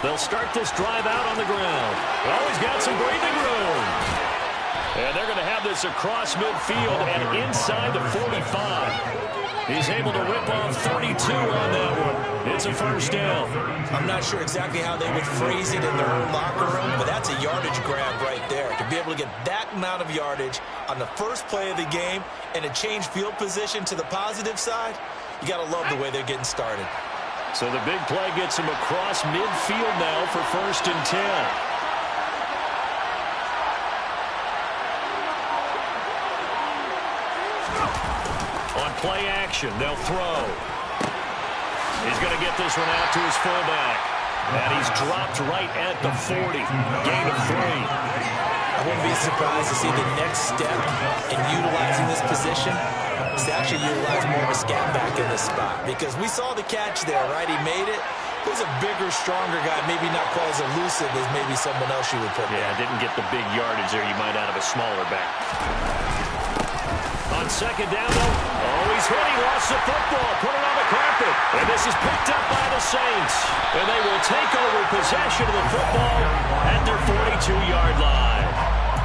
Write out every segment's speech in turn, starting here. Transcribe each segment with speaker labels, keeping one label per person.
Speaker 1: They'll start this drive out on the ground. Oh, he's got some breathing room. And they're going to have this across midfield and inside the 45. He's able to rip off 32 on that one. It's a first down.
Speaker 2: I'm not sure exactly how they would phrase it in their own locker room, but that's a yardage grab right there. To be able to get that amount of yardage on the first play of the game and a change field position to the positive side, you got to love the way they're getting started.
Speaker 1: So the big play gets him across midfield now for 1st and 10. On play action, they'll throw. He's going to get this one out to his fullback. And he's dropped right at the 40. Gain of 3.
Speaker 2: I wouldn't be surprised to see the next step in utilizing this position is to actually utilize more of a scat back in this spot. Because we saw the catch there, right? He made it. He was a bigger, stronger guy, maybe not quite as elusive as maybe someone else you would put there.
Speaker 1: Yeah, didn't get the big yardage there you might out of a smaller back. On 2nd down, though. Oh, he's hit. He lost the football. Put it on the carpet. And this is picked up by the Saints. And they will take over possession of the football at their 42-yard line.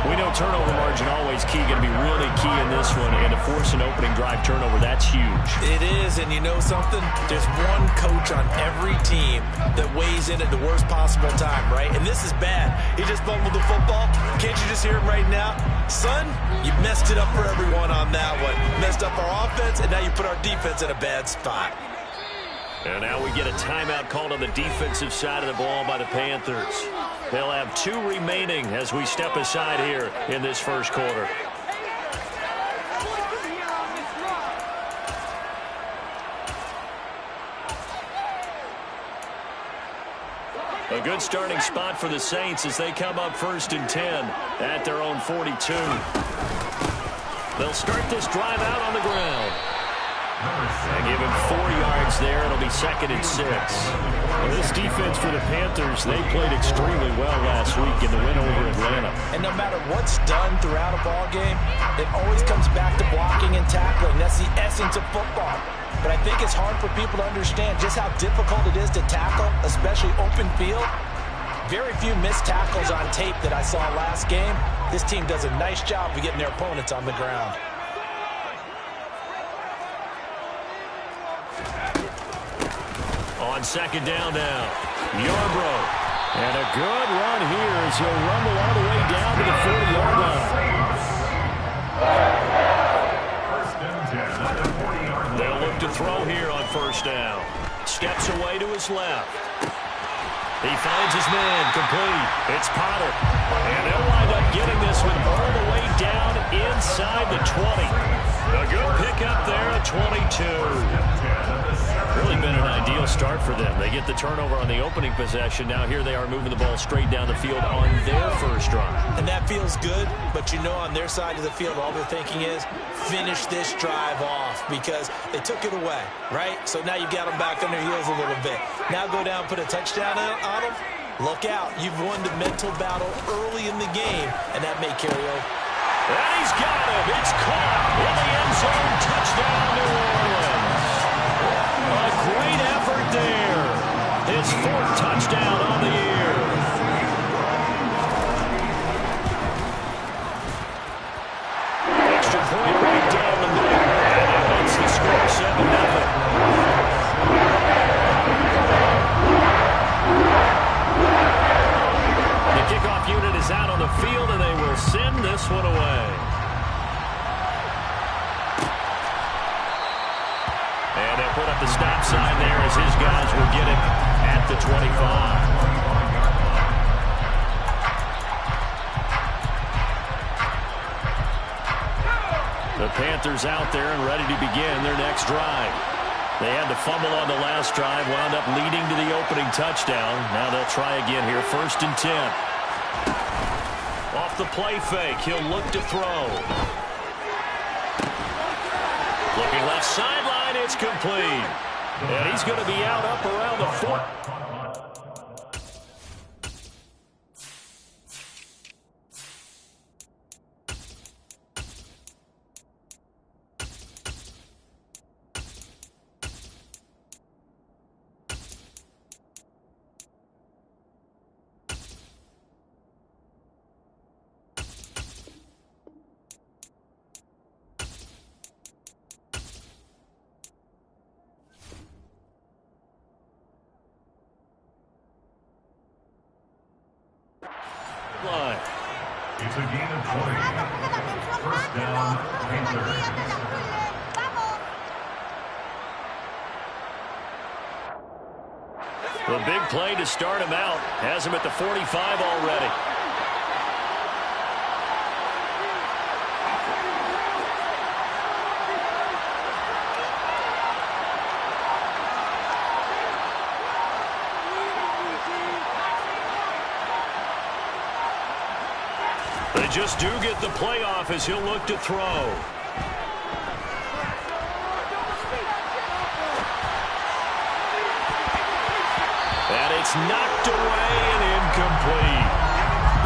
Speaker 1: We know turnover margin always key, going to be really key in this one. And to force an opening drive turnover, that's huge.
Speaker 2: It is, and you know something? There's one coach on every team that weighs in at the worst possible time, right? And this is bad. He just fumbled the football. Can't you just hear him right now? Son, you messed it up for everyone on that one. Messed up our offense, and now you put our defense in a bad spot.
Speaker 1: And now we get a timeout called on the defensive side of the ball by the Panthers. They'll have 2 remaining as we step aside here in this first quarter. A good starting spot for the Saints as they come up 1st and 10 at their own 42. They'll start this drive out on the ground. And give him 4 yards there. It'll be 2nd and 6. Well, this defense for the Panthers, they played extremely well last week in the win over Atlanta.
Speaker 2: And no matter what's done throughout a ball game, it always comes back to blocking and tackling. That's the essence of football. But I think it's hard for people to understand just how difficult it is to tackle, especially open field. Very few missed tackles on tape that I saw last game. This team does a nice job of getting their opponents on the ground.
Speaker 1: On 2nd down now, Yarbrough. And a good run here as he'll rumble all the way down to the 40-yard line. They'll look to throw here on 1st down. Steps away to his left. He finds his man, complete. It's Potter. And they'll wind up getting this one all the way down inside the 20. A good pickup there at 22. Really been an ideal start for them. They get the turnover on the opening possession. Now here they are moving the ball straight down the field on their first drive.
Speaker 2: And that feels good, but you know on their side of the field, all they're thinking is finish this drive off because they took it away, right? So now you've got them back on their heels a little bit. Now go down, put a touchdown on them. Look out. You've won the mental battle early in the game, and that may carry over.
Speaker 1: And he's got him. It's caught in the end zone. Touchdown, New Orleans. A great effort there. His 4th touchdown on the year. Extra point right down the middle. And it makes the score 7-0. The kickoff unit is out on the field, and they will send this one away. And they'll put up the stop sign there as his guys will get it at the 25. The Panthers out there and ready to begin their next drive. They had the fumble on the last drive, wound up leading to the opening touchdown. Now they'll try again here, 1st and 10. Off the play fake, he'll look to throw. Looking left sideline, it's complete. And he's going to be out up around the 4. Line.
Speaker 3: It's a gain of 20. First down, Panthers.
Speaker 1: The big play to start him out has him at the 45 already. They just do get the playoff as he'll look to throw. And it's knocked away and incomplete.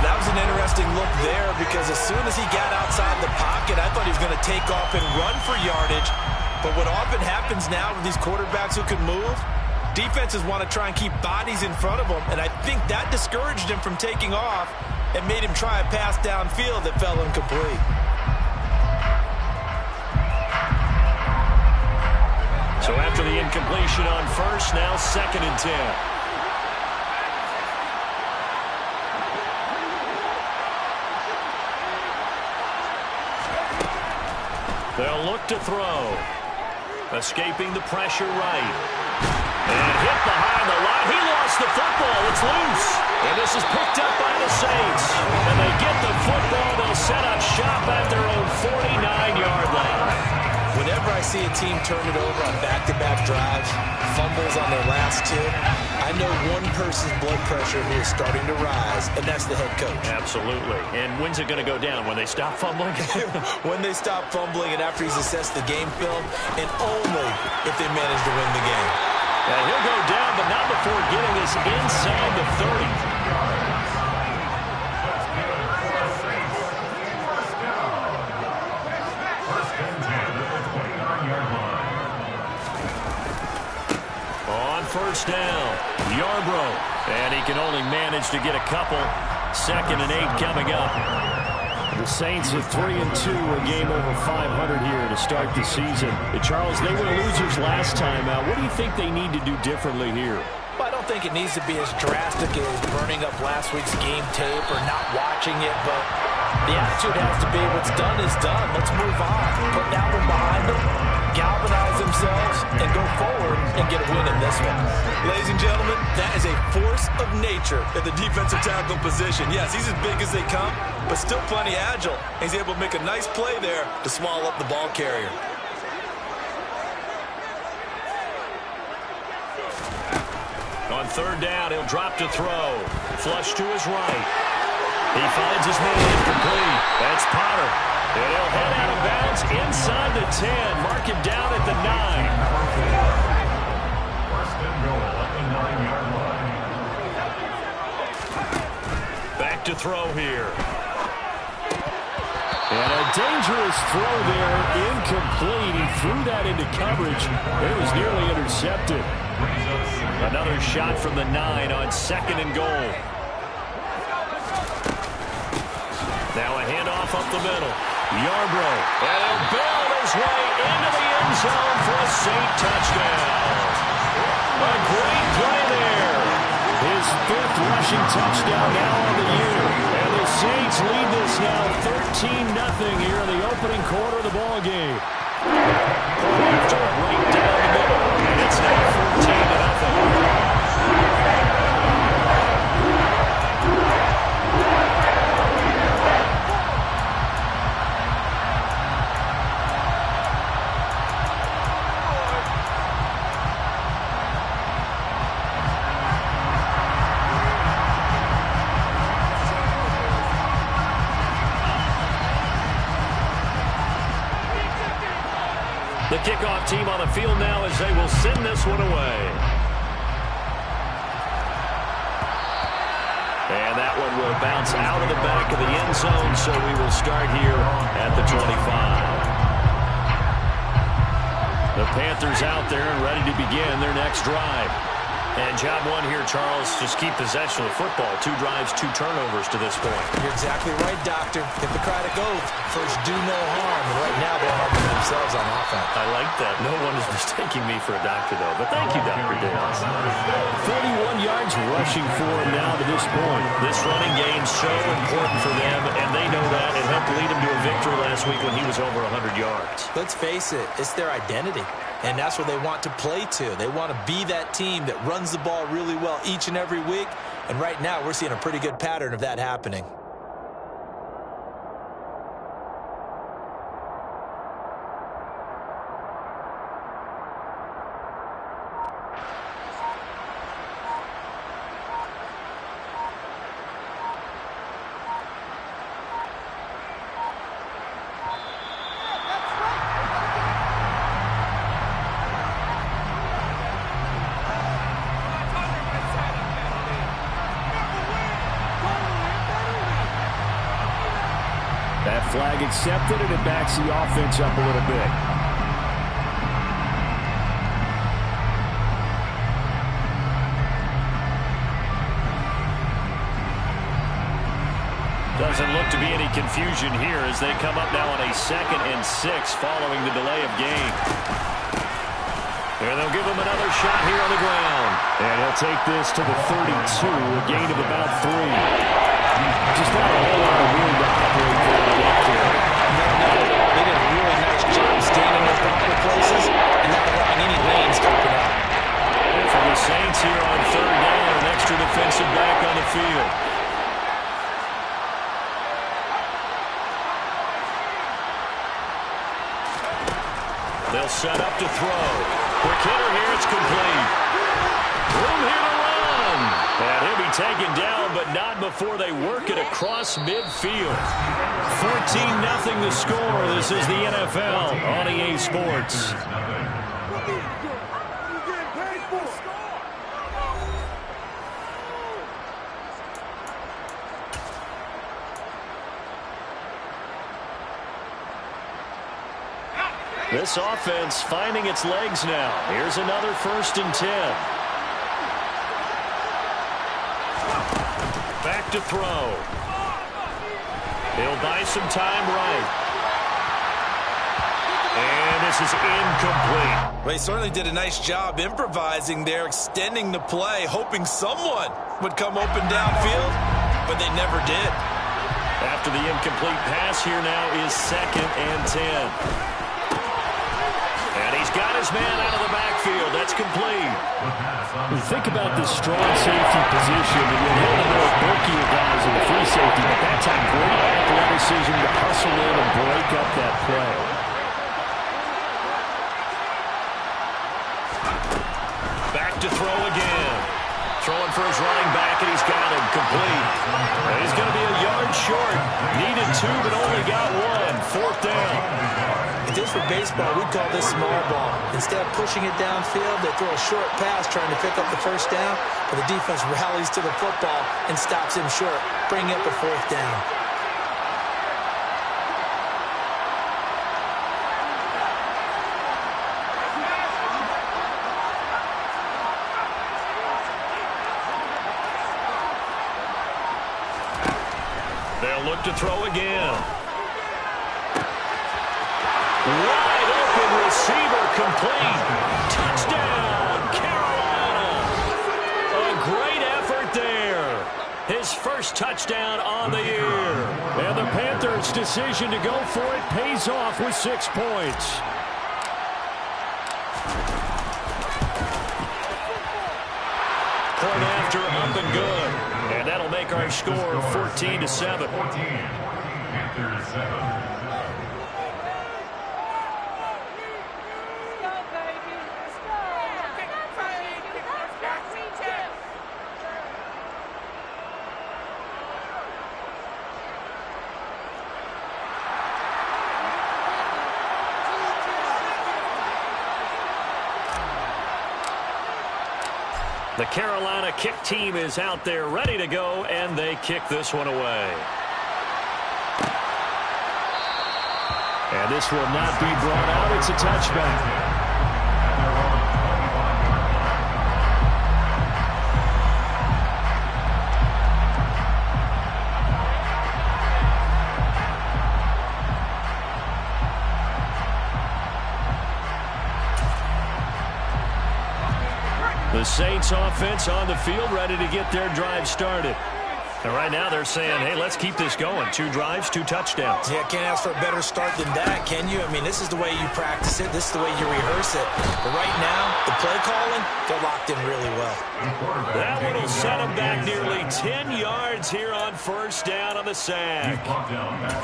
Speaker 2: That was an interesting look there because as soon as he got outside the pocket, I thought he was going to take off and run for yardage. But what often happens now with these quarterbacks who can move, defenses want to try and keep bodies in front of them, and I think that discouraged him from taking off and made him try a pass downfield that fell incomplete.
Speaker 1: So after the incompletion on first, now 2nd and 10. They'll look to throw. Escaping the pressure right. And hit behind the line. He lost the football. It's loose. And this is picked up by the Saints. And they get the football. They'll set up shop at their own 49-yard line.
Speaker 2: Whenever I see a team turn it over on back-to-back drives, fumbles on their last two, I know one person's blood pressure who is starting to rise, and that's the head coach.
Speaker 1: Absolutely. And when's it going to go down? When they stop fumbling?
Speaker 2: When they stop fumbling and after he's assessed the game film, and only if they manage to win the game.
Speaker 1: And he'll go down, but not before getting this inside the 30. First down, Yarbrough, and he can only manage to get a couple. 2nd and 8 coming up. The Saints are 3-2, a game over 500 here to start the season. Charles, they were losers last time out. What do you think they need to do differently here?
Speaker 2: Well, I don't think it needs to be as drastic as burning up last week's game tape or not watching it, but the attitude has to be what's done is done. Let's move on. Put that one behind them, galvanize themselves, and go forward and get a win in this one. Ladies and gentlemen, that is a force of nature in the defensive tackle position. Yes, he's as big as they come, but still plenty agile. He's able to make a nice play there to swallow up the ball carrier.
Speaker 1: On 3rd down, he'll drop to throw. Flush to his right. He finds his man incomplete. That's Potter. And he'll head out of bounds inside the 10. Mark him down at the 9.
Speaker 3: First and goal at the 9-yard line.
Speaker 1: Back to throw here. And a dangerous throw there, incomplete. He threw that into coverage. It was nearly intercepted. Another shot from the 9 on 2nd and goal. Now a handoff up the middle. Yarbrough. And he'll build his way into the end zone for a Saint touchdown. A great play there. His 5th rushing touchdown now on the year. And the Saints lead this now 13-0 here in the opening quarter of the ball game. After right down the middle. And it's now 14-0. The kickoff team on the field now as they will send this one away. And that one will bounce out of the back of the end zone, so we will start here at the 25. The Panthers out there and ready to begin their next drive. And job one here, Charles, just keep possession of the football. 2 drives, 2 turnovers to this point.
Speaker 2: You're exactly right, Doctor. Hippocratic oath. First, do no harm. And right now, they're harming themselves on offense.
Speaker 1: I like that. No one is mistaking me for a doctor, though. But thank you, Dr. Dale. 41 yards offense rushing for him now to this point. This running game's so important for them, and they know that. It helped lead them to a victory last week when he was over 100 yards.
Speaker 2: Let's face it, it's their identity, and that's what they want to play to. They want to be that team that runs the ball really well each and every week, and right now we're seeing a pretty good pattern of that happening.
Speaker 1: That flag accepted, and it backs the offense up a little bit. Doesn't look to be any confusion here as they come up now on a 2nd and 6 following the delay of game. And they'll give him another shot here on the ground. And he'll take this to the 32, a gain of about 3. Just not a whole lot of room to operate there on that carry.
Speaker 2: No. They did a really nice job staying in their proper places and not allowing any lanes to open up.
Speaker 1: And for the Saints here on 3rd down, an extra defensive back on the field. They'll set up to throw. Quick hitter here, it's complete. Room here to run. And he'll be taken down, but not before they work it across midfield. 14-0 the score. This is the NFL on EA Sports. This offense finding its legs now. Here's another 1st and 10. Back to throw. He'll buy some time right. And this is incomplete.
Speaker 2: Well, he certainly did a nice job improvising there, extending the play, hoping someone would come open downfield, but they never did.
Speaker 1: After the incomplete pass, here now is 2nd and 10. And he's got his man out of the backfield. That's complete. You think about this strong safety position, and you'll have the more bulkier guys in the free safety, but that's a great athleticism to hustle in and break up that play. Back to throw again. Throwing for his running back, and he's got him complete. And he's going to be a yard short. Needed 2, but only got 1. 4th down.
Speaker 2: If this were baseball, we'd call this small ball. Instead of pushing it downfield, they throw a short pass trying to pick up the 1st down, but the defense rallies to the football and stops him short, bringing up a 4th down.
Speaker 1: They'll look to throw again. Wide open receiver complete. Touchdown, Carolina. A great effort there. His first touchdown on the year. And the Panthers' decision to go for it pays off with 6 points. Point after, up and good. And that'll make our score 14-7.
Speaker 3: Panthers 7.
Speaker 1: The Carolina kick team is out there ready to go, and they kick this one away. And this will not be brought out. It's a touchback. The The Saints offense on the field, ready to get their drive started. And right now they're saying, hey, let's keep this going. 2 drives, 2 touchdowns.
Speaker 2: Yeah, can't ask for a better start than that, can you? I mean, this is the way you practice it. This is the way you rehearse it. But right now, the play calling, they're locked in really well.
Speaker 1: That one will set them back nearly 10 yards here on first down on the sack.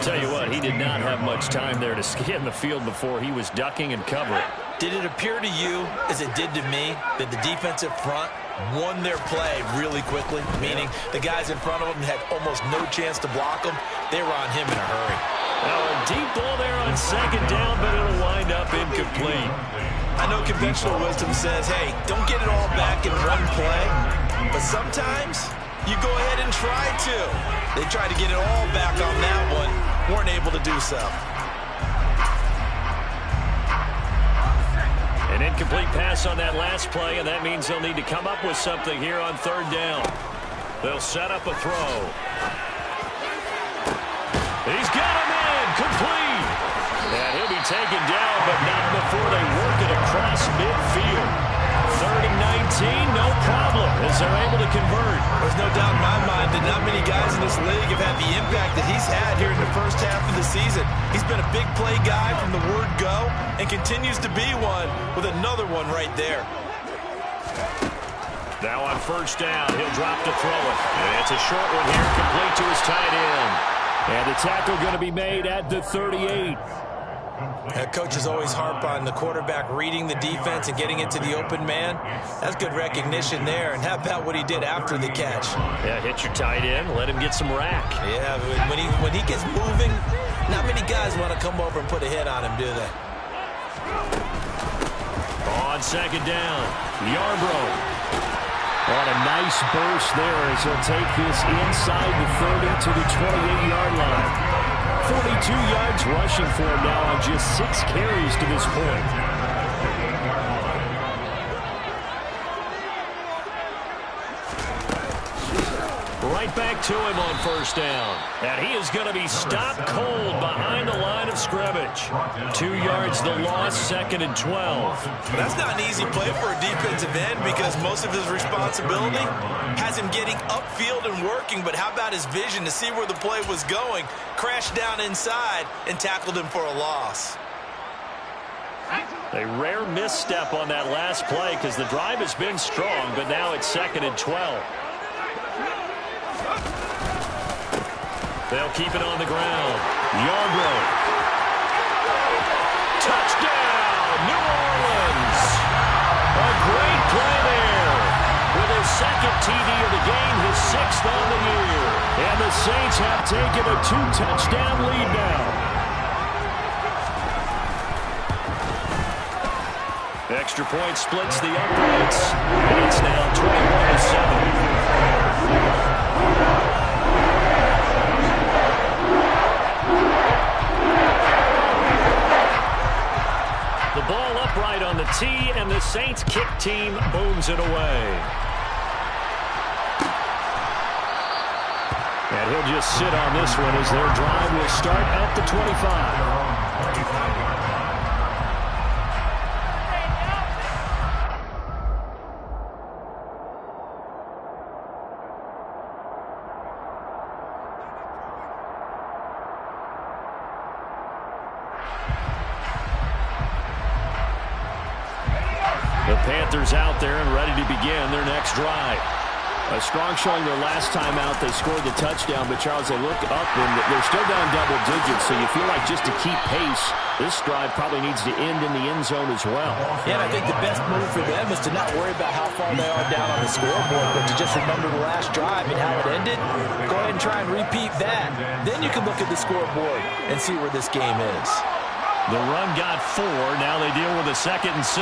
Speaker 1: Tell you what, he did not have much time there to scan the field before he was ducking and covering.
Speaker 2: Did it appear to you, as it did to me, that the defensive front won their play really quickly? Meaning the guys in front of them had almost no chance to block them. They were on him in a hurry.
Speaker 1: Now a deep ball there on second down, but it'll wind up incomplete.
Speaker 2: I know conventional wisdom says, hey, don't get it all back in one play. But sometimes you go ahead and try to. They tried to get it all back on that one. Weren't able to do so.
Speaker 1: An incomplete pass on that last play, and that means they'll need to come up with something here on third down. They'll set up a throw. He's got him in, complete. And he'll be taken down, but not before they work it across midfield. 3rd and 19, no problem, as they're able to convert.
Speaker 2: There's no doubt in my mind that not many guys in this league have had the impact that he's had here in the first half of the season. He's been a big play guy from the word go and continues to be one with another one right there.
Speaker 1: Now on first down, he'll drop to throw it. And it's a short one here, complete to his tight end. And the tackle going to be made at the 38.
Speaker 2: Coaches always harp on the quarterback reading the defense and getting into the open man. That's good recognition there. And how about what he did after the catch?
Speaker 1: Yeah, hit your tight end, let him get some rack.
Speaker 2: Yeah, when he gets moving, not many guys want to come over and put a hit on him, do they?
Speaker 1: On second down, Yarbrough. On a nice burst there as he'll take this inside the 30 to the 28-yard line. 42 yards rushing for him now on just 6 carries to this point. Right back to him on first down. And he is going to be stopped cold behind the line of scrimmage. 2 yards the loss, 2nd and 12.
Speaker 2: That's not an easy play for a defensive end because most of his responsibility has him getting upfield and working. But how about his vision to see where the play was going? Crashed down inside and tackled him for a loss.
Speaker 1: A rare misstep on that last play because the drive has been strong, but now it's 2nd and 12. They'll keep it on the ground. Yarbrough. Touchdown, New Orleans. A great play there. With his 2nd TD of the game, his 6th on the year. And the Saints have taken a 2-touchdown lead now. Extra point splits the uprights. And it's now 21-7. The ball upright on the tee, and the Saints kick team booms it away. And he'll just sit on this one as their drive will start at the 25. The Panthers out there and ready to begin their next drive. A strong showing their last time out. They scored the touchdown, but Charles, they look up and they're still down double digits, so you feel like just to keep pace, this drive probably needs to end in the end zone as well.
Speaker 2: Yeah, and I think the best move for them is to not worry about how far they are down on the scoreboard, but to just remember the last drive and how it ended. Go ahead and try and repeat that. Then you can look at the scoreboard and see where this game is.
Speaker 1: The run got 4. Now they deal with a 2nd and 6.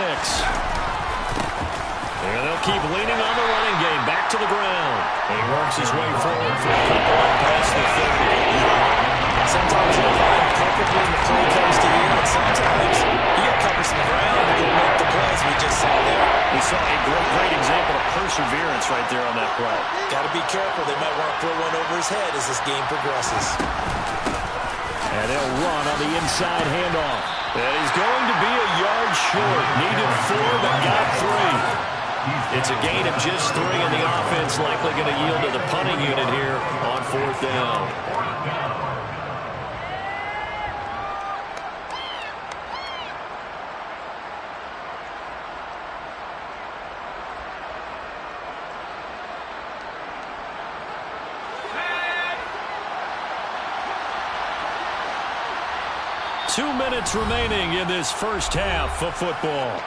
Speaker 1: And they'll keep leaning on the running game. Back to the ground. He works his way forward for a couple of past the 30.
Speaker 2: Sometimes you'll find perfectly when the play comes to you, and sometimes you got to cover some ground to go make the plays we just saw there.
Speaker 1: We saw a great example of perseverance right there on that play.
Speaker 2: Got to be careful. They might want to throw one over his head as this game progresses.
Speaker 1: And they'll run on the inside handoff. And he's going to be a yard short. Needed 4, but got 3. It's a gain of just 3, and the offense likely going to yield to the punting unit here on 4th down. 2 minutes remaining in this first half of football.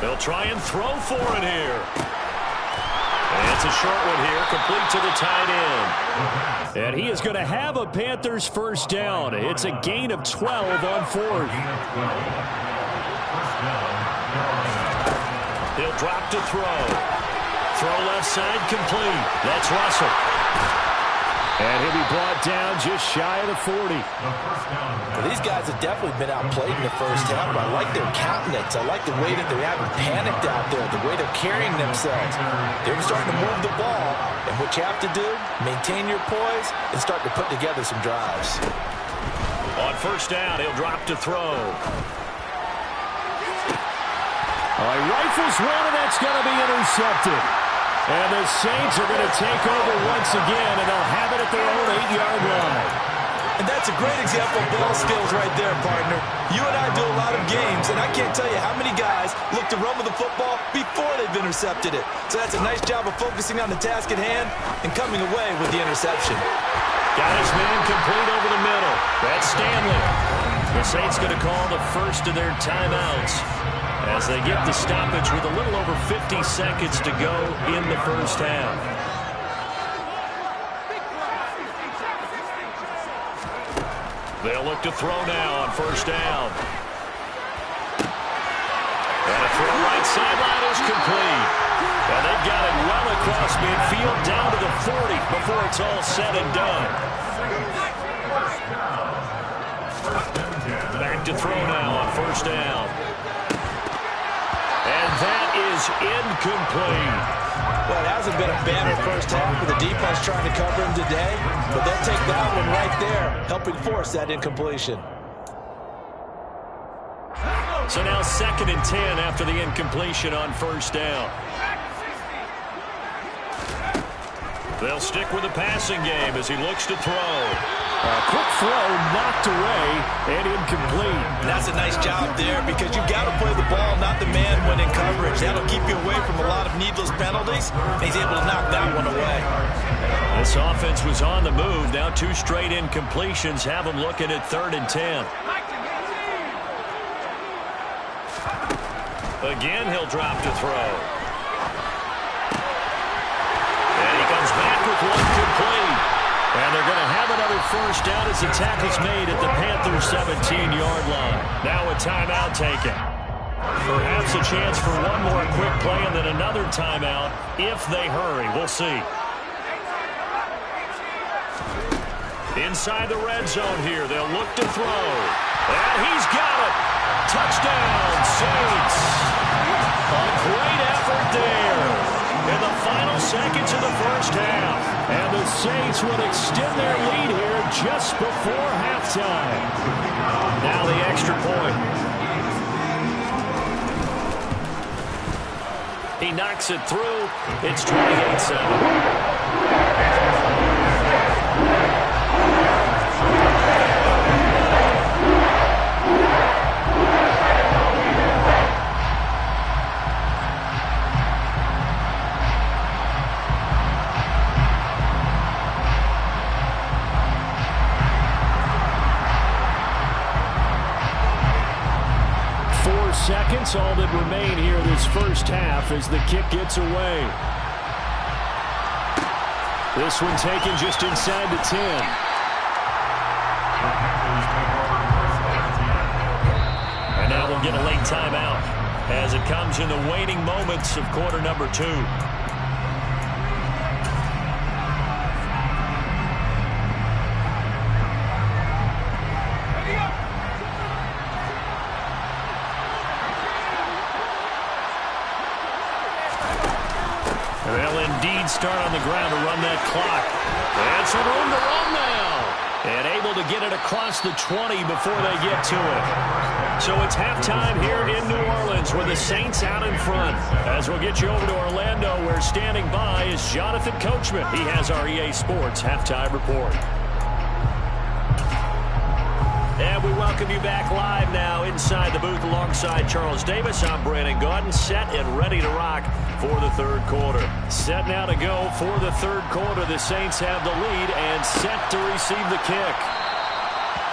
Speaker 1: They'll try and throw for it here. And it's a short one here, complete to the tight end. And he is going to have a Panthers first down. It's a gain of 12 on 4th. He'll drop to throw. Throw left side complete. That's Russell. And he'll be brought down just shy of the 40.
Speaker 2: Well, these guys have definitely been outplayed in the first half, but I like their countenance. I like the way that they haven't panicked out there, the way they're carrying themselves. They're starting to move the ball, and what you have to do, maintain your poise and start to put together some drives.
Speaker 1: On first down, he'll drop to throw. Rifles one, and that's going to be intercepted. And the Saints are going to take over once again, and they'll have it at their own 8-yard line.
Speaker 2: And that's a great example of ball skills right there, partner. You and I do a lot of games, and I can't tell you how many guys look to run with the football before they've intercepted it. So that's a nice job of focusing on the task at hand and coming away with the interception.
Speaker 1: Got his man complete over the middle. That's Stanley. The Saints going to call the first of their timeouts as they get the stoppage with a little over 50 seconds to go in the first half. They'll look to throw now on first down. And a throw right sideline is complete. And they've got it well across midfield down to the 40 before it's all said and done. Back to throw now on first down. And that is incomplete.
Speaker 2: Well, it hasn't been a banner first half with the defense trying to cover him today, but they'll take that one right there, helping force that incompletion.
Speaker 1: So now 2nd and 10 after the incompletion on first down. They'll stick with the passing game as he looks to throw. A quick throw knocked away and incomplete.
Speaker 2: And that's a nice job there because you've got to play the ball, not the man when in coverage. That'll keep you away from a lot of needless penalties. And he's able to knock that one away.
Speaker 1: This offense was on the move. Now 2 straight incompletions have them looking at 3rd and 10. Again, he'll drop to throw. And he comes back with one complete. And they're going to have another first down as the tackle's made at the Panthers' 17-yard line. Now a timeout taken. Perhaps a chance for one more quick play and then another timeout if they hurry. We'll see. Inside the red zone here, they'll look to throw. And he's got it. Touchdown, Saints. A great effort there in the final seconds of the first half. And the Saints will extend their lead here just before halftime. Now the extra point. He knocks it through. It's 28-7. 4 seconds, all that remain here this first half as the kick gets away. This one taken just inside the 10. And now we'll get a late timeout. as it comes in the waning moments of quarter number 2. They'll indeed start on the ground to run that clock. And some room to run now. And able to get it across the 20 before they get to it. So it's halftime here in New Orleans with the Saints out in front. As we'll get you over to Orlando, where standing by is Jonathan Coachman. He has our EA Sports halftime report. And we welcome you back live now inside the booth alongside Charles Davis. I'm Brandon Gaudin, set and ready to rock for the third quarter. Set now to go for the third quarter. The Saints have the lead and set to receive the kick.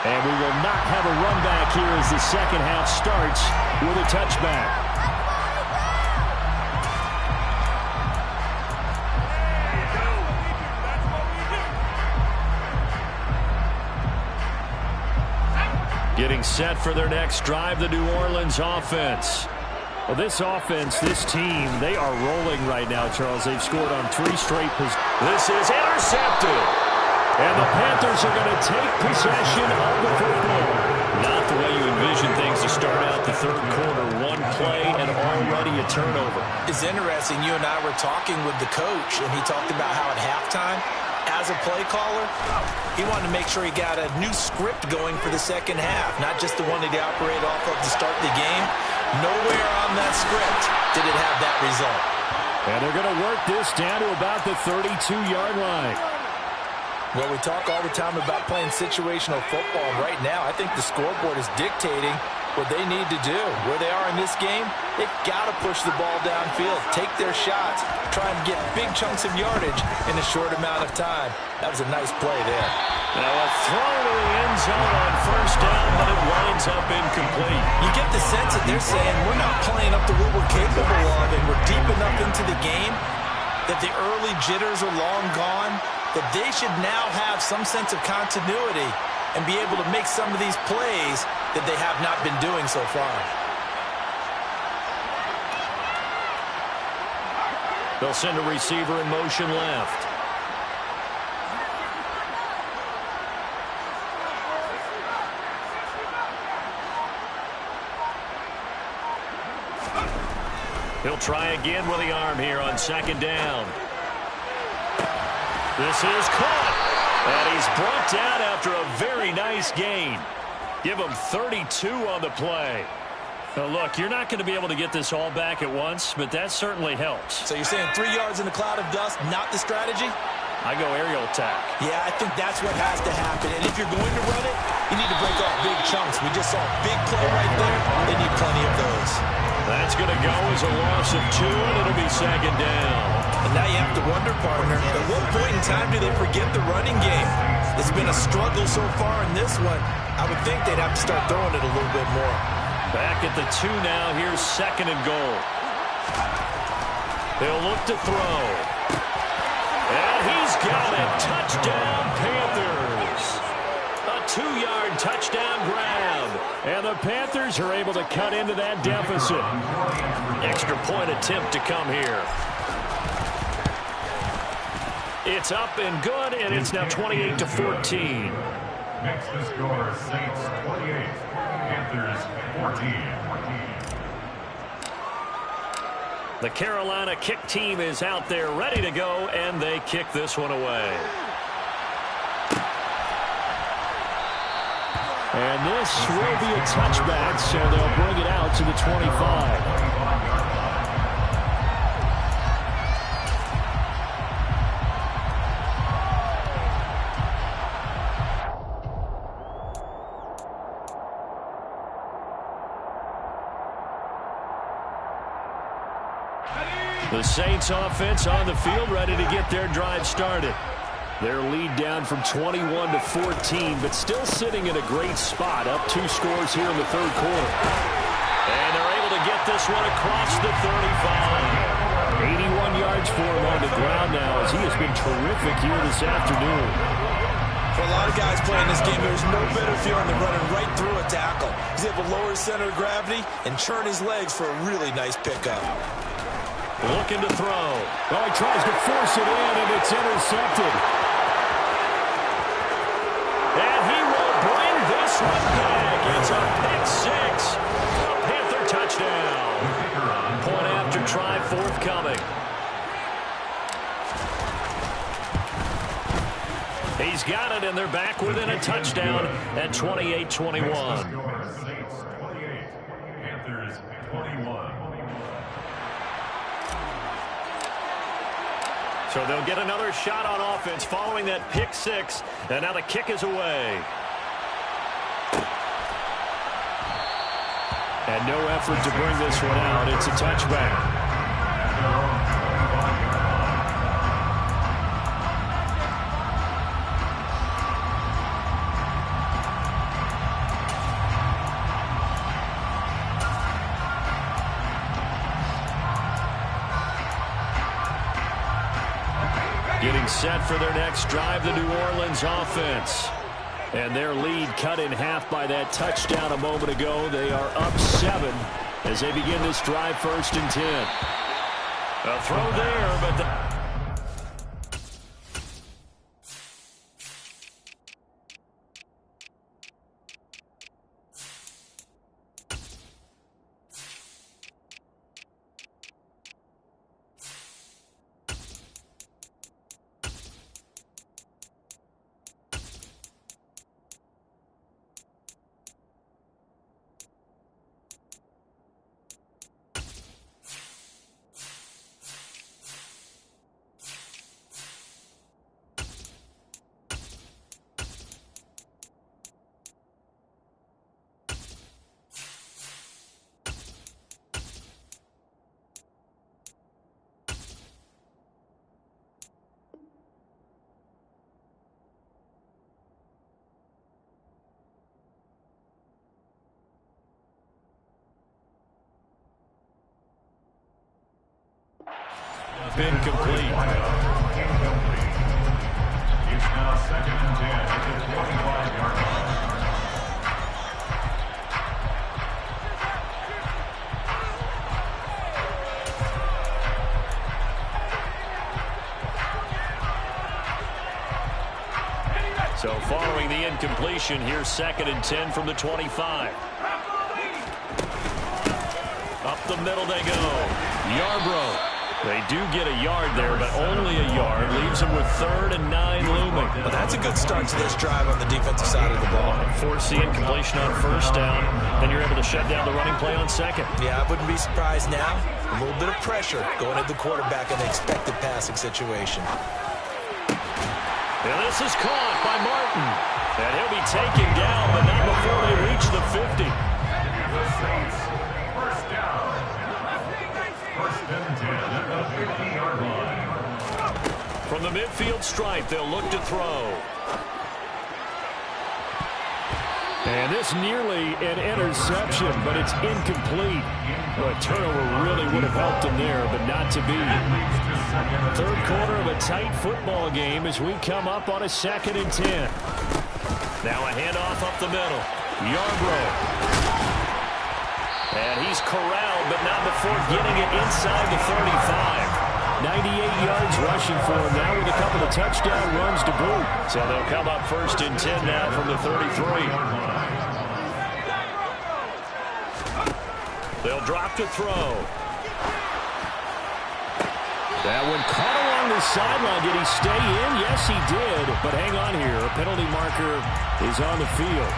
Speaker 1: And we will not have a run back here as the second half starts with a touchback. Getting set for their next drive, the New Orleans offense. Well, this offense, this team, they are rolling right now, Charles. They've scored on 3 straight possessions. This is intercepted. And the Panthers are going to take possession of the football. Not the way you envision things to start out the third quarter. One play and already a turnover.
Speaker 2: It's interesting. You and I were talking with the coach, and he talked about how at halftime, as a play caller, he wanted to make sure he got a new script going for the second half, not just the one that he operated off of to start the game. Nowhere on that script did it have that result.
Speaker 1: And they're going to work this down to about the 32-yard line.
Speaker 2: Well, we talk all the time about playing situational football. Right now, I think the scoreboard is dictating what they need to do. Where they are in this game, they've got to push the ball downfield, take their shots, try and get big chunks of yardage in a short amount of time. That was a nice play there.
Speaker 1: Now a throw to the end zone on first down, but it winds up incomplete.
Speaker 2: You get the sense that they're saying we're not playing up to what we're capable of, and we're deep enough into the game that the early jitters are long gone, that they should now have some sense of continuity and be able to make some of these plays that they have not been doing so far.
Speaker 1: They'll send a receiver in motion left. He'll try again with the arm here on second down. This is caught. And he's brought down after a very nice gain. Give him 32 on the play. Now look, you're not going to be able to get this all back at once, but that certainly helps.
Speaker 2: So you're saying 3 yards in a cloud of dust, not the strategy?
Speaker 1: I go aerial attack.
Speaker 2: Yeah, I think that's what has to happen. And if you're going to run it, you need to break off big chunks. We just saw a big play right there. They need plenty of those.
Speaker 1: That's going to go as a loss of 2, and it'll be second down.
Speaker 2: And now you have to wonder, partner, at what point in time do they forget the running game? It's been a struggle so far in this one. I would think they'd have to start throwing it a little bit more.
Speaker 1: Back at the 2 now. Here's second and goal. They'll look to throw. And he's got it. Touchdown, Panthers. A 2-yard touchdown grab. And the Panthers are able to cut into that deficit. Extra point attempt to come here. It's up and good, and it's now 28-14.
Speaker 3: Makes the score Saints 28, Panthers 14.
Speaker 1: The Carolina kick team is out there ready to go, and they kick this one away. And this will be a touchback, so they'll bring it out to the 25. The Saints offense on the field ready to get their drive started. Their lead down from 21-14, but still sitting in a great spot, up 2 scores here in the third quarter. And they're able to get this one across the 35. 81 yards for him on the ground now, as he has been terrific here this afternoon.
Speaker 2: For a lot of guys playing this game, there's no better feeling than running right through a tackle. He's able to lower his center of gravity and churn his legs for a really nice pickup.
Speaker 1: Looking to throw. Well, he tries to force it in, and it's intercepted. And he will bring this one back. It's a pick six. A Panther touchdown. Point after try forthcoming. He's got it, and they're back within a touchdown at 28-21.
Speaker 3: Panthers 21.
Speaker 1: So they'll get another shot on offense following that pick six, and now the kick is away. And no effort to bring this one out. It's a touchback. Getting set for their next drive, the New Orleans offense. And their lead cut in half by that touchdown a moment ago. They are up 7 as they begin this drive, 1st and 10. A throw there, but been complete.
Speaker 3: It's now 2nd and 10 at the 25-yard line.
Speaker 1: So following the incompletion, here's 2nd and 10 from the 25. Up the middle they go. Yarbrough. They do get a yard there, but only a yard. Leaves them with 3rd and 9 looming.
Speaker 2: Well, that's a good start to this drive on the defensive side of the ball.
Speaker 1: Force the incompletion on 1st down, then you're able to shut down the running play on 2nd.
Speaker 2: Yeah, I wouldn't be surprised now. A little bit of pressure going at the quarterback in an expected passing situation.
Speaker 1: And this is caught by Martin. And he'll be taken down, but not before they reach the 50.
Speaker 3: The Saints, 1st down. 1st and 10 at the 50-yard line.
Speaker 1: From the midfield stripe, they'll look to throw. And this nearly an interception, but it's incomplete. Well, a turnover really would have helped them there, but not to be. 3rd quarter of a tight football game as we come up on a 2nd and 10. Now a handoff up the middle. Yarbrough. And he's corralled, but not before getting it inside the 35. 98 yards rushing for him now with a couple of touchdown runs to boot. So they'll come up 1st and 10 now from the 33. They'll drop to throw. That one caught along the sideline. Did he stay in? Yes, he did. But hang on here. A penalty marker is on the field.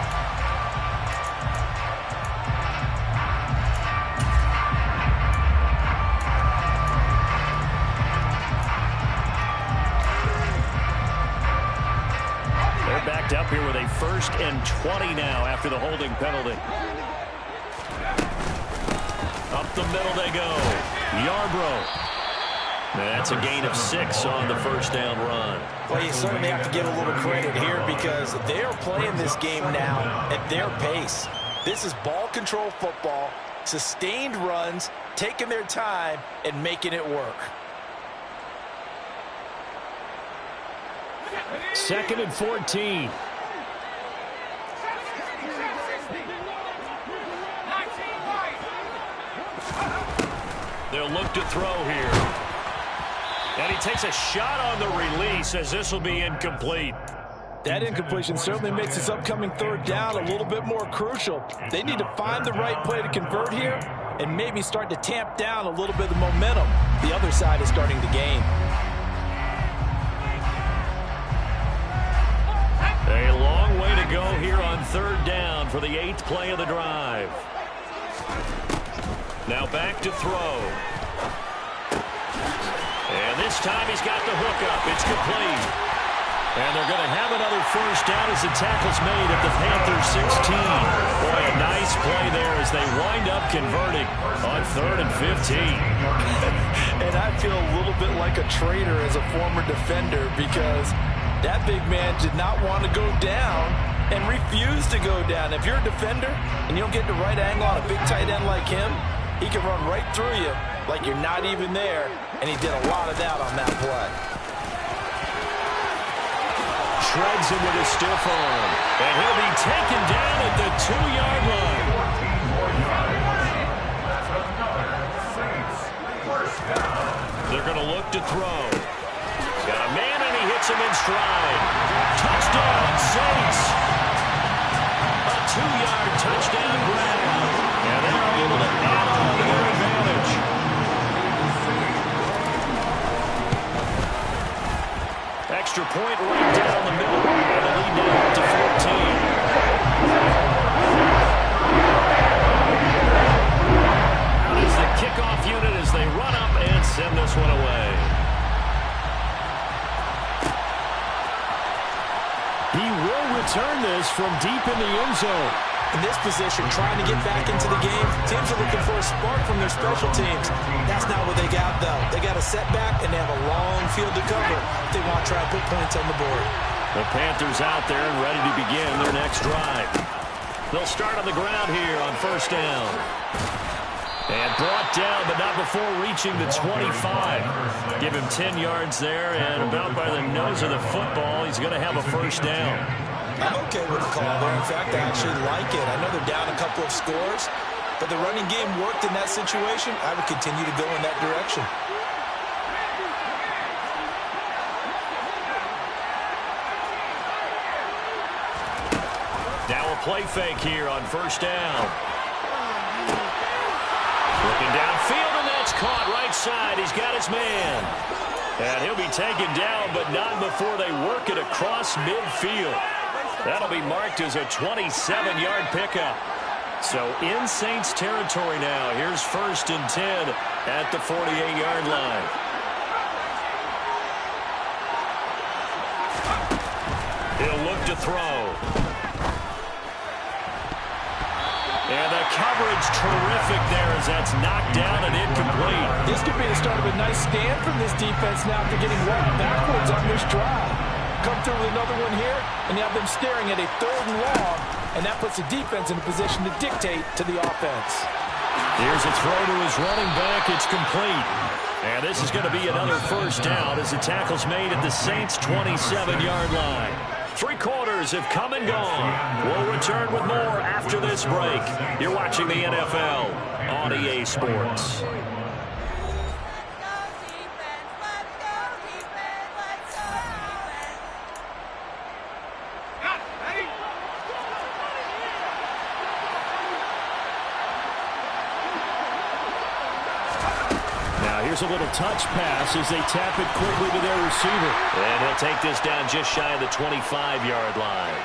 Speaker 1: They're backed up here with a 1st and 20 now after the holding penalty. Up the middle they go. Yarbrough. That's a gain of 6 on the 1st down run.
Speaker 2: Well, you certainly have to give a little credit here because they are playing this game now at their pace. This is ball control football, sustained runs, taking their time, and making it work.
Speaker 1: 2nd and 14. They'll look to throw here. And he takes a shot on the release as this will be incomplete.
Speaker 2: That incompletion certainly makes this upcoming 3rd down a little bit more crucial. They need to find the right play to convert here and maybe start to tamp down a little bit of momentum the other side is starting to gain.
Speaker 1: A long way to go here on 3rd down for the 8th play of the drive. Now back to throw. And this time he's got the hook up. It's complete. And they're going to have another 1st down as the tackle's made at the Panthers 16. Boy, a nice play there as they wind up converting on 3rd and 15.
Speaker 2: And I feel a little bit like a traitor as a former defender because that big man did not want to go down and refused to go down. If you're a defender and you don't get the right angle on a big tight end like him, he can run right through you like you're not even there, and he did a lot of that on that play.
Speaker 1: Shreds him with a stiff arm, and he'll be taken down at the 2-yard line.
Speaker 3: 14 more yards. That's another Saints 1st down.
Speaker 1: They're going to look to throw. He's got a man, and he hits him in stride. Touchdown, Saints. A 2-yard touchdown grab. And they're able to add on to their advantage. Extra point right down the middle. And the lead now up to 14. Out is the kickoff unit as they run up and send this one away. He will return this from deep in the end zone.
Speaker 2: In this position, trying to get back into the game, teams are looking for a spark from their special teams. That's not what they got, though. They got a setback, and they have a long field to cover if they want to try and put points on the board.
Speaker 1: The Panthers out there and ready to begin their next drive. They'll start on the ground here on 1st down. And brought down, but not before reaching the 25. Give him 10 yards there, and about by the nose of the football, he's going to have a 1st down.
Speaker 2: I'm okay with the call there. In fact, I actually like it. I know they're down a couple of scores, but the running game worked in that situation. I would continue to go in that direction.
Speaker 1: Now a play fake here on 1st down. Looking downfield, and that's caught right side. He's got his man. And he'll be taken down, but not before they work it across midfield. That'll be marked as a 27-yard pickup. So in Saints territory now. Here's 1st and 10 at the 48-yard line. He'll look to throw. And the coverage terrific there as that's knocked down and incomplete.
Speaker 2: This could be the start of a nice stand from this defense now after getting walked backwards on this drive. Come through with another one here, and you have them staring at a 3rd and long, and that puts the defense in a position to dictate to the offense.
Speaker 1: Here's a throw to his running back. It's complete. And this is going to be another 1st down as the tackle's made at the Saints' 27-yard line. 3 quarters have come and gone. We'll return with more after this break. You're watching the NFL on EA Sports. Here's a little touch pass as they tap it quickly to their receiver. And he'll take this down just shy of the 25-yard line.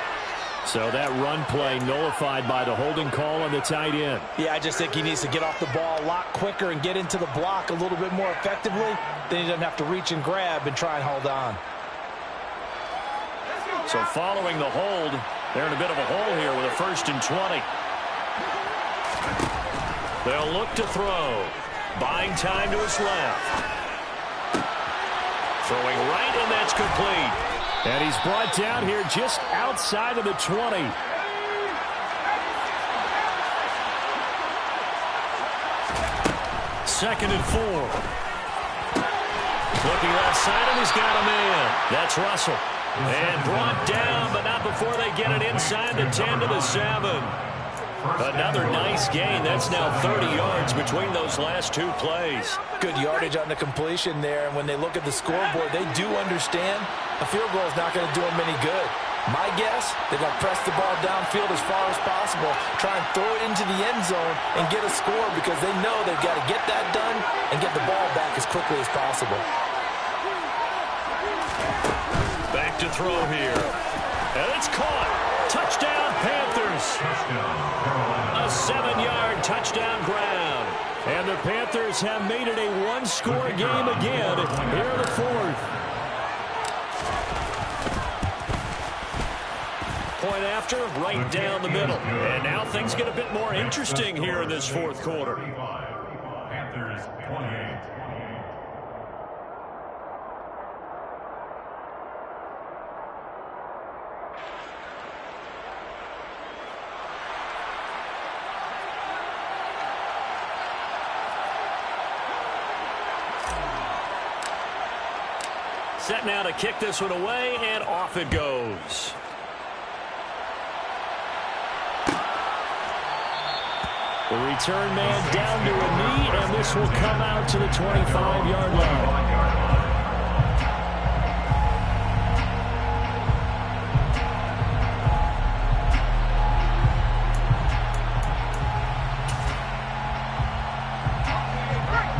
Speaker 1: So that run play nullified by the holding call on the tight end.
Speaker 2: Yeah, I just think he needs to get off the ball a lot quicker and get into the block a little bit more effectively. Then he doesn't have to reach and grab and try and hold on.
Speaker 1: So following the hold, they're in a bit of a hole here with a 1st and 20. They'll look to throw. Buying time to his left. Throwing right, and that's complete. And he's brought down here just outside of the 20. 2nd and 4. Looking left side, and he's got a man. That's Russell. And brought down, but not before they get it inside the 10 to the 7. Another nice gain. That's now 30 yards between those last two plays.
Speaker 2: Good yardage on the completion there. And when they look at the scoreboard, they do understand a field goal is not going to do them any good. My guess, they're going to press the ball downfield as far as possible, try and throw it into the end zone and get a score because they know they've got to get that done and get the ball back as quickly as possible.
Speaker 1: Back to throw here. And it's caught. Touchdown, Panthers. A 7-yard touchdown ground. And the Panthers have made it a one-score game again here in the fourth. Point after, right down the middle. And now things get a bit more interesting here in this fourth quarter.
Speaker 3: Panthers 28.
Speaker 1: Set now to kick this one away, and off it goes. The return man down to a knee, and this will come out to the 25-yard line.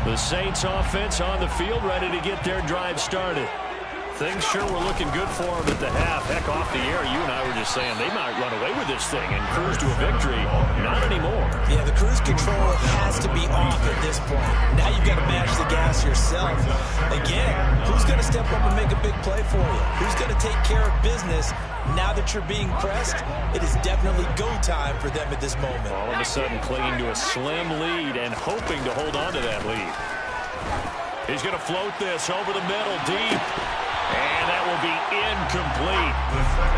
Speaker 1: The Saints offense on the field, ready to get their drive started. Things sure were looking good for them at the half. Heck, off the air, you and I were just saying they might run away with this thing and cruise to a victory. Not anymore.
Speaker 2: Yeah, the cruise control has to be off at this point. Now you've got to match the gas yourself. Again, who's going to step up and make a big play for you? Who's going to take care of business now that you're being pressed? It is definitely go time for them at this moment.
Speaker 1: All of a sudden clinging to a slim lead and hoping to hold on to that lead. He's going to float this over the middle deep. And that will be incomplete.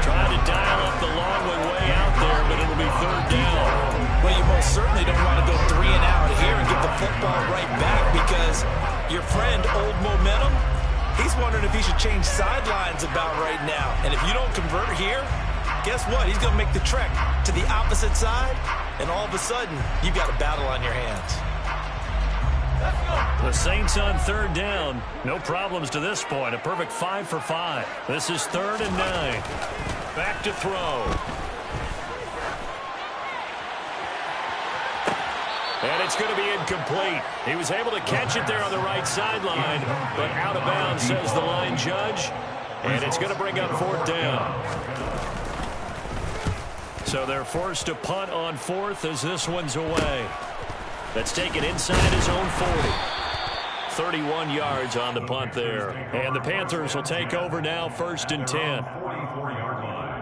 Speaker 1: Trying to dial up the long one way out there, but it'll be third down.
Speaker 2: Well, you most certainly don't want to go 3 and out here and get the football right back because your friend, Old Momentum, he's wondering if he should change sidelines about right now. And if you don't convert here, guess what? He's going to make the trek to the opposite side, and all of a sudden, you've got a battle on your hands.
Speaker 1: The Saints on third down. No problems to this point. A perfect 5 for 5. This is 3rd and 9. Back to throw. And it's going to be incomplete. He was able to catch it there on the right sideline, but out of bounds, says the line judge. And it's going to bring up 4th down. So they're forced to punt on 4th as this one's away. That's taken inside his own 40. 31 yards on the punt there. And the Panthers will take over now, 1st and 10.
Speaker 3: 44-yard line.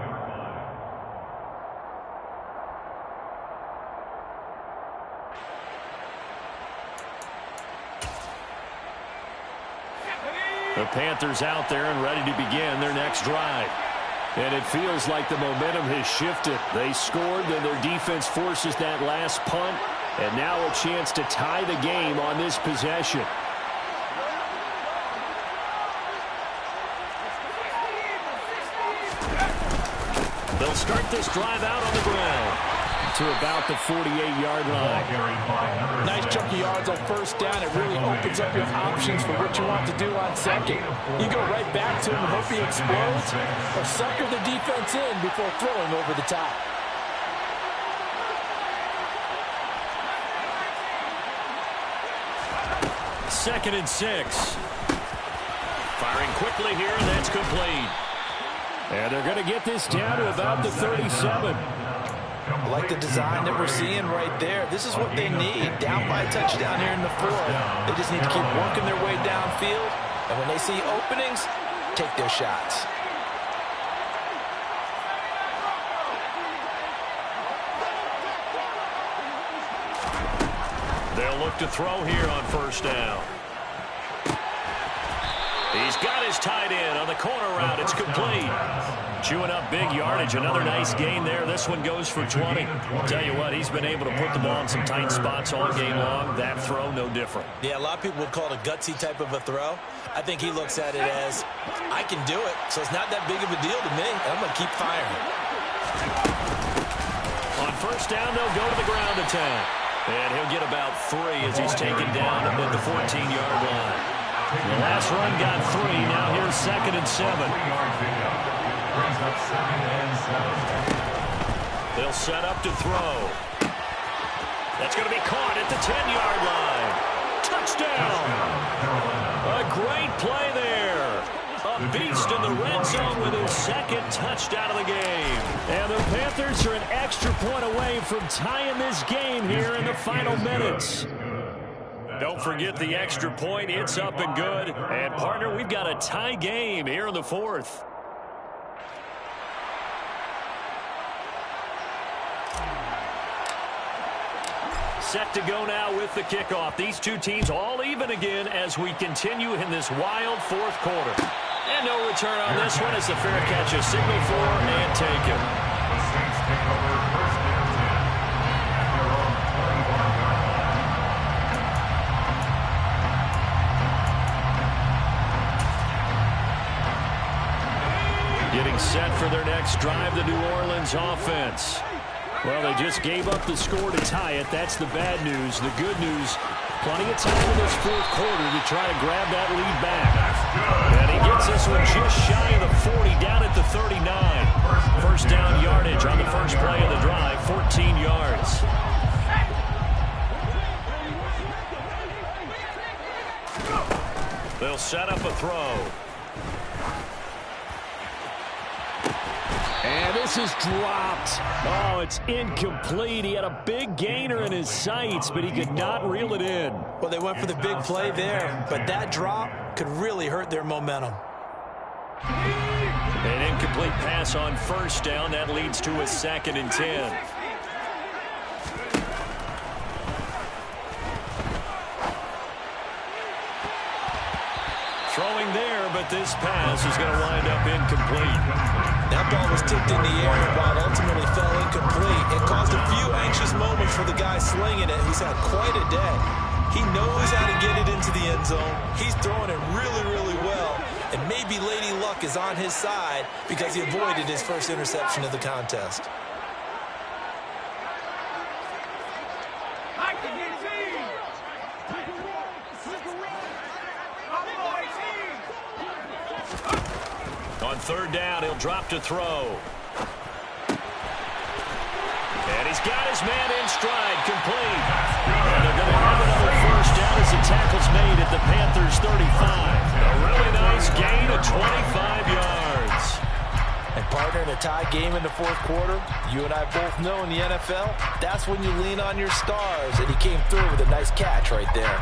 Speaker 1: The Panthers out there and ready to begin their next drive. And it feels like the momentum has shifted. They scored, then their defense forces that last punt. And now a chance to tie the game on this possession. They'll start this drive out on the ground to about the 48-yard line.
Speaker 2: Nice chunk of yards on 1st down. It really opens up your options for what you want to do on 2nd. You go right back to him and hope he explodes, or sucker the defense in before throwing over the top.
Speaker 1: 2nd and 6. Firing quickly here, and that's complete. And they're going to get this down to about the 37.
Speaker 2: I like the design that we're seeing right there. This is what they need. Down by a touchdown here in the 4th. They just need to keep working their way downfield. And when they see openings, take their shots.
Speaker 1: They'll look to throw here on 1st down. He's got his tight end on the corner route. It's complete. Chewing up big yardage. Another nice gain there. This one goes for 20. Tell you what, he's been able to put the ball in some tight spots all game long. That throw, no different.
Speaker 2: Yeah, a lot of people would call it a gutsy type of a throw. I think he looks at it as, I can do it, so it's not that big of a deal to me. I'm going to keep firing.
Speaker 1: On first down, they'll go to the ground attack. And he'll get about 3 as he's taken down at the 14-yard line. The last run got 3. Now here's 2nd and 7. They'll set up to throw. That's going to be caught at the 10-yard line. Touchdown! A great play there. A beast in the red zone with his 2nd touchdown of the game. And the Panthers are an extra point away from tying this game here in the final minutes. Don't forget the extra point. It's up and good. And, partner, we've got a tie game here in the 4th. Set to go now with the kickoff. These two teams all even again as we continue in this wild 4th quarter. And no return on this one as the fair catch is signaled for and taken.
Speaker 3: The Saints take over 1st and 10 at their own 21 yard line.
Speaker 1: Getting set for their next drive, the New Orleans offense. Well, they just gave up the score to tie it. That's the bad news. The good news, plenty of time in this 4th quarter to try to grab that lead back. And he gets this one just shy of the 40, down at the 39. First down yardage on the first play of the drive, 14 yards. They'll set up a throw. And this is dropped. Oh, it's incomplete. He had a big gainer in his sights, but he could not reel it in.
Speaker 2: Well, they went for the big play there, but that drop could really hurt their momentum.
Speaker 1: An incomplete pass on first down. That leads to a 2nd and 10. Throwing there, but this pass is going to wind up incomplete.
Speaker 2: That ball was tipped in the air, but ultimately fell incomplete. It caused a few anxious moments for the guy slinging it, who's had quite a day. He knows how to get it into the end zone. He's throwing it really, really well. And maybe Lady Luck is on his side because he avoided his first interception of the contest.
Speaker 1: On 3rd down, he'll drop to throw. And he's got his man in stride, complete. And they're going to have another first down as the tackle's made at the Panthers' 35. A really nice gain of 25 yards.
Speaker 2: And partner, in a tie game in the 4th quarter, you and I both know in the NFL, that's when you lean on your stars. And he came through with a nice catch right there.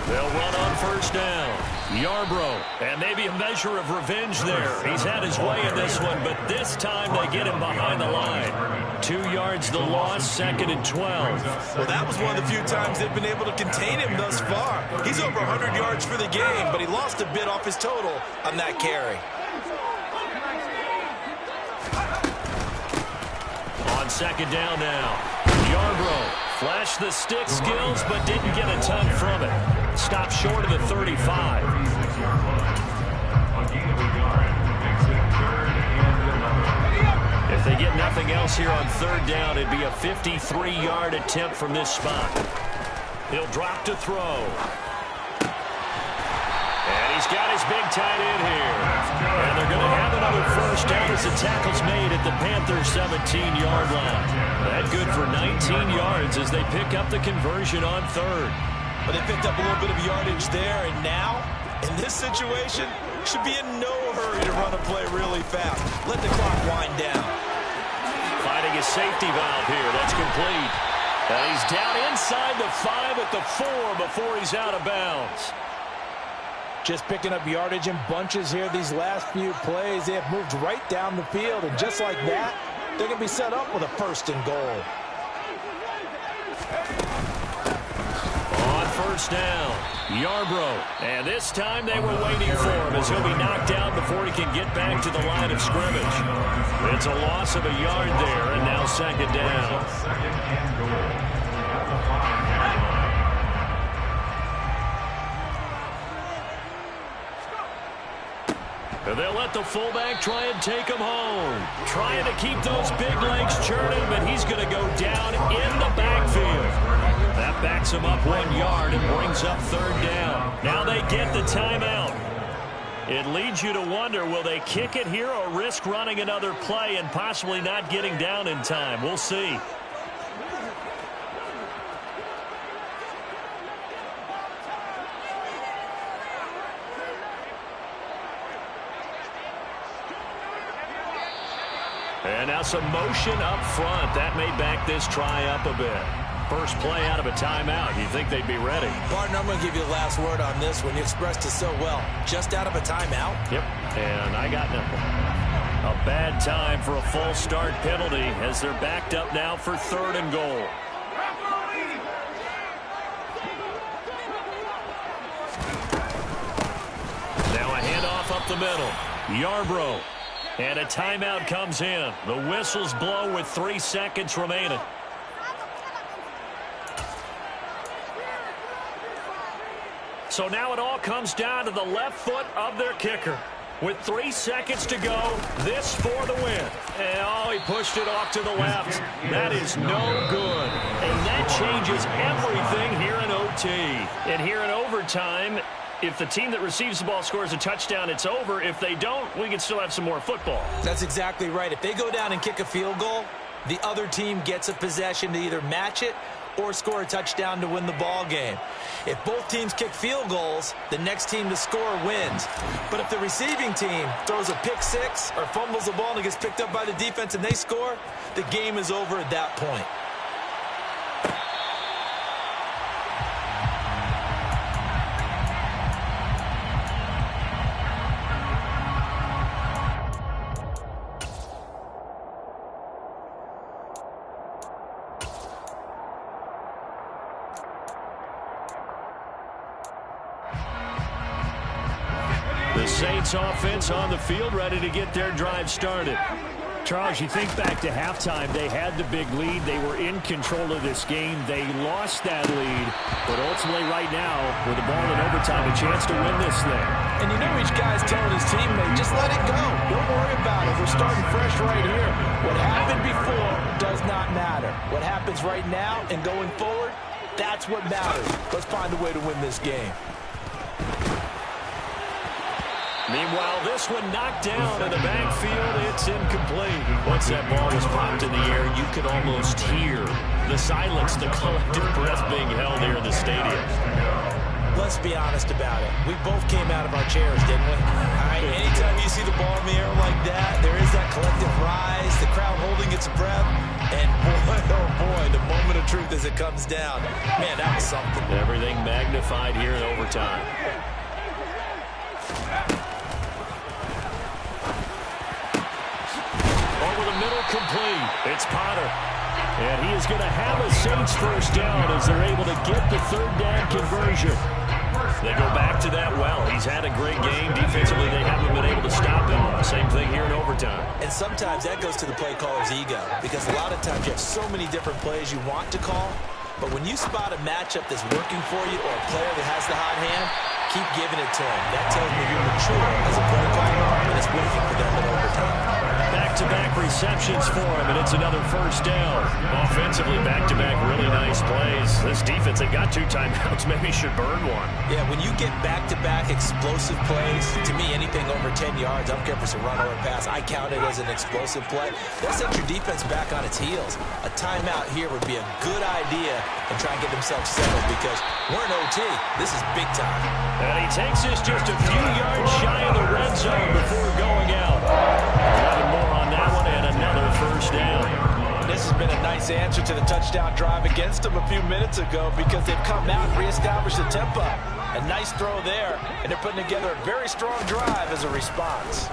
Speaker 1: They'll run on first down. Yarbrough, and maybe a measure of revenge there. He's had his way in this one, but this time they get him behind the line. 2 yards the loss, 2nd and 12.
Speaker 2: Well, that was one of the few times they've been able to contain him thus far. He's over 100 yards for the game, but he lost a bit off his total on that carry.
Speaker 1: On 2nd down now. Yarbrough flashed the stick skills, but didn't get a ton from it. Stopped short of the 35. If they get nothing else here on 3rd down, it'd be a 53-yard attempt from this spot. He'll drop to throw. And he's got his big tight end here. And they're going to have another first down as the tackle's made at the Panthers' 17-yard line. That good for 19 yards as they pick up the conversion on 3rd.
Speaker 2: But they picked up a little bit of yardage there, and now, in this situation, should be in no hurry to run a play really fast. Let the clock wind down.
Speaker 1: Finding a safety valve here. That's complete. And he's down inside the 5 at the 4 before he's out of bounds.
Speaker 2: Just picking up yardage in bunches here these last few plays. They have moved right down the field, and just like that, they're going to be set up with a 1st and goal.
Speaker 1: On 1st down, Yarbrough. And this time they were waiting for him as he'll be knocked down before he can get back to the line of scrimmage. It's a loss of a yard there, and now 2nd down.
Speaker 3: 2nd and goal at the 5-yard line.
Speaker 1: They'll let the fullback try and take him home. Trying to keep those big legs churning, but he's going to go down in the backfield. That backs him up 1 yard and brings up 3rd down. Now they get the timeout. It leads you to wonder, will they kick it here or risk running another play and possibly not getting down in time? We'll see. And now some motion up front. That may back this try up a bit. First play out of a timeout. You'd think they'd be ready.
Speaker 2: Partner, I'm going to give you the last word on this one. You expressed it so well. Just out of a timeout?
Speaker 1: Yep, and I got nothing. A bad time for a false start penalty as they're backed up now for 3rd and goal. Now a handoff up the middle. Yarbrough. And a timeout comes in. The whistles blow with 3 seconds remaining. So now it all comes down to the left foot of their kicker. With 3 seconds to go, this for the win. And oh, he pushed it off to the left. That is no good. And that changes everything here in OT. And here in overtime, if the team that receives the ball scores a touchdown, it's over. If they don't, we can still have some more football.
Speaker 2: That's exactly right. If they go down and kick a field goal, the other team gets a possession to either match it or score a touchdown to win the ball game. If both teams kick field goals, the next team to score wins. But if the receiving team throws a pick six or fumbles the ball and it gets picked up by the defense and they score, the game is over at that point.
Speaker 1: The Saints offense on the field, ready to get their drive started. Charles, you think back to halftime, they had the big lead. They were in control of this game. They lost that lead, but ultimately right now, with the ball in overtime, a chance to win this thing. And you know each guy's telling his teammate, just let it go. Don't worry about it. We're starting fresh right here. What happened before does not matter. What happens right now and going forward, that's what matters. Let's find a way to win this game. Meanwhile, this one knocked down in the backfield. It's incomplete. Once that ball was popped in the air, you could almost hear the silence, the collective breath being held here in the stadium. Let's be honest about it. We both came out of our chairs, didn't we? All right, anytime you see the ball in the air like that, there is that collective rise, the crowd holding its breath, and boy, oh boy, the moment of truth as it comes down. Man, that was something. Everything magnified here in overtime. Complete. It's Potter. And he is going to have a Saints first down as they're able to get the 3rd down conversion. They go back to that well. He's had a great game. Defensively, they haven't been able to stop him. Same thing here in overtime. And sometimes that goes to the play caller's ego, because a lot of times you have so many different plays you want to call, but when you spot a matchup that's working for you or a player that has the hot hand, keep giving it to him. That tells me you're mature as a play caller, and it's working for them in overtime. Back-to-back receptions for him, and it's another first down. Offensively, back-to-back really nice plays. This defense, they got 2 timeouts, maybe should burn one. Yeah, when you get back-to-back explosive plays, to me, anything over 10 yards, I don't care if it's a run or a pass, I count it as an explosive play. That sets your defense back on its heels. A timeout here would be a good idea and try and get themselves settled, because we're in OT. This is big time. And he takes this just a few yards shy of the red zone before going out. More on that one, and another first down. This has been a nice answer to the touchdown drive against them a few minutes ago, because they've come out and reestablished the tempo.
Speaker 2: A nice throw there, and they're putting together a very strong drive as a response.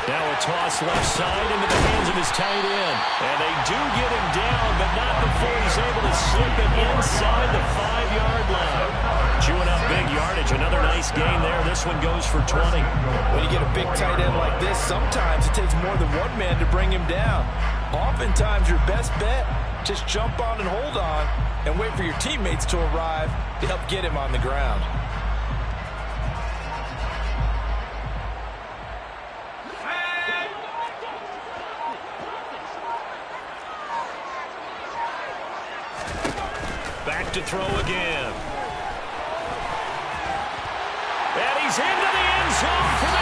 Speaker 1: Now a toss left side into the hands of his tight end. And they do get him down, but not before he's able to slip it inside the 5-yard line. Chewing up big yardage. Another nice gain there. This one goes for 20.
Speaker 2: When you get a big tight end like this, sometimes it takes more than one man to bring him down. Oftentimes, your best bet, just jump on and hold on and wait for your teammates to arrive to help get him on the ground.
Speaker 1: Back to throw again. And he's into the end zone for